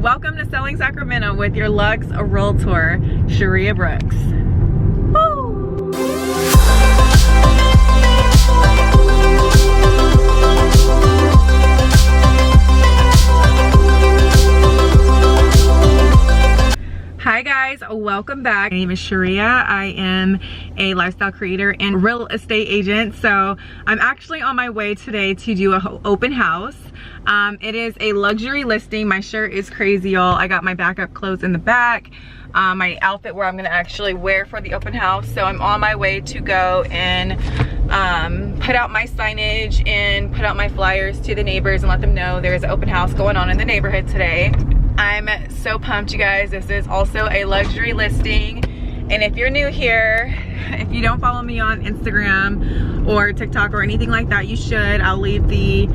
welcome to Selling Sacramento with your Lux Realtor, Sharia Brooks. Woo! Hi guys, welcome back. My name is Sharia. I am a lifestyle creator and real estate agent. So I'm actually on my way today to do an open house. It is a luxury listing. My shirt is crazy, y'all. I got my backup clothes in the back. My outfit where I'm gonna actually wear for the open house. So I'm on my way to go and put out my signage and put out my flyers to the neighbors and let them know there is an open house going on in the neighborhood today. I'm so pumped, you guys. This is also a luxury listing. And if you're new here, if you don't follow me on Instagram or TikTok or anything like that, you should. I'll leave the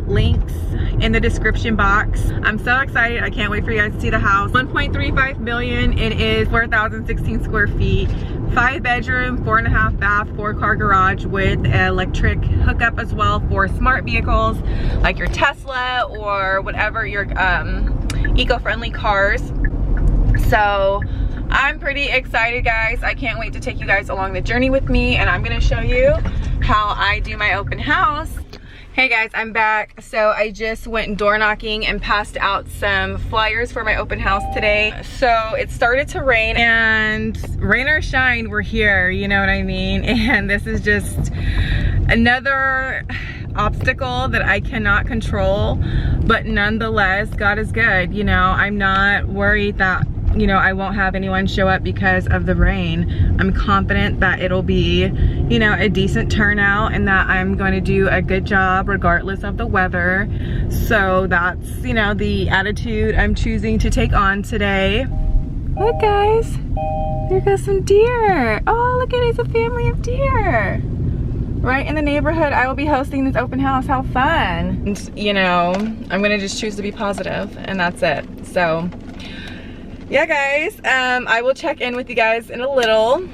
links in the description box. I'm so excited. I can't wait for you guys to see the house. 1.35 million. It is 4,016 square feet. 5 bedroom, 4.5 bath, 4-car garage with electric hookup as well for smart vehicles like your Tesla or whatever your eco-friendly cars. So I'm pretty excited, guys. I can't wait to take you guys along the journey with me, and I'm gonna show you how I do my open house. Hey guys, I'm back. So I just went door knocking and passed out some flyers for my open house today. So it started to rain, and rain or shine, we're here, you know what I mean? And this is just another obstacle that I cannot control, but nonetheless, God is good. You know, I'm not worried that, you know, I won't have anyone show up because of the rain. I'm confident that it'll be, you know, a decent turnout and that I'm going to do a good job regardless of the weather. So that's, you know, the attitude I'm choosing to take on today. Look guys, there goes some deer. Oh, look at it, it's a family of deer. Right in the neighborhood I will be hosting this open house. How fun. And, you know, I'm gonna just choose to be positive, and that's it. So yeah guys, I will check in with you guys in a little.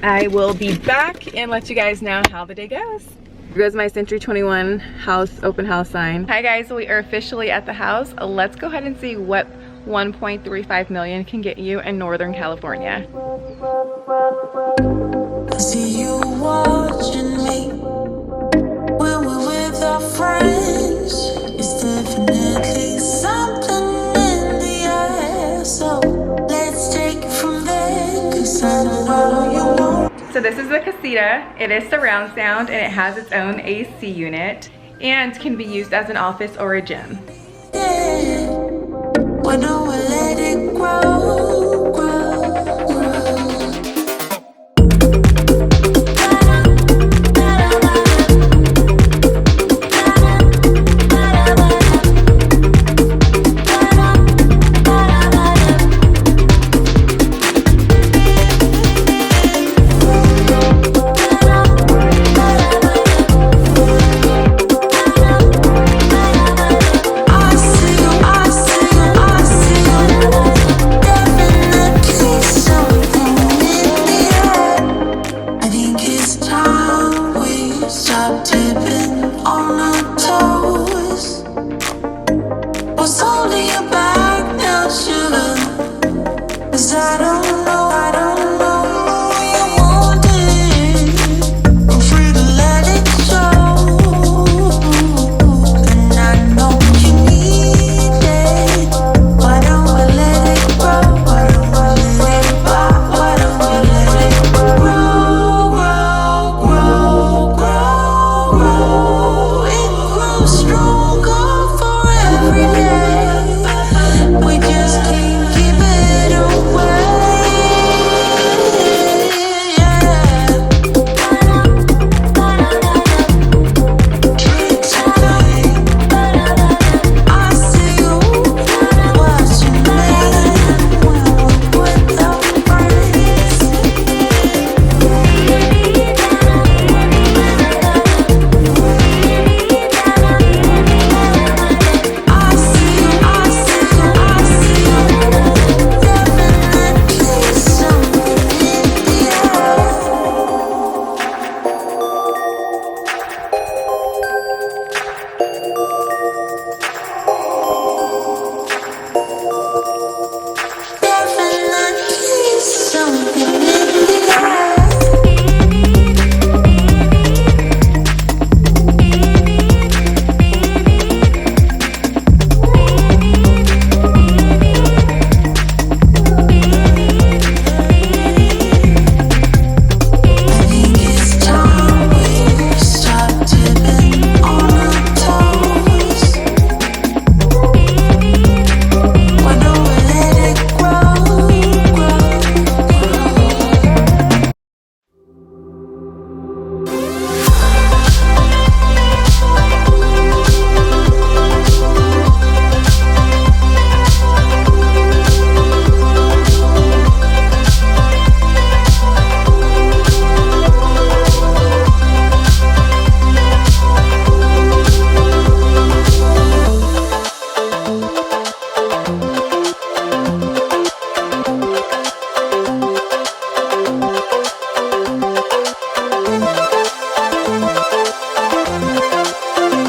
I will be back and let you guys know how the day goes. Here goes my Century 21 house open house sign. Hi guys, we are officially at the house. Let's go ahead and see what 1.35 million can get you in Northern California. I see you watching me when we're with our friends. It's definitely something in the air. So let's take it from there, 'cause I know you want. So this is the casita. It is surround sound and it has its own AC unit and can be used as an office or a gym. Yeah. Why don't we let it grow, grow, grow? I don't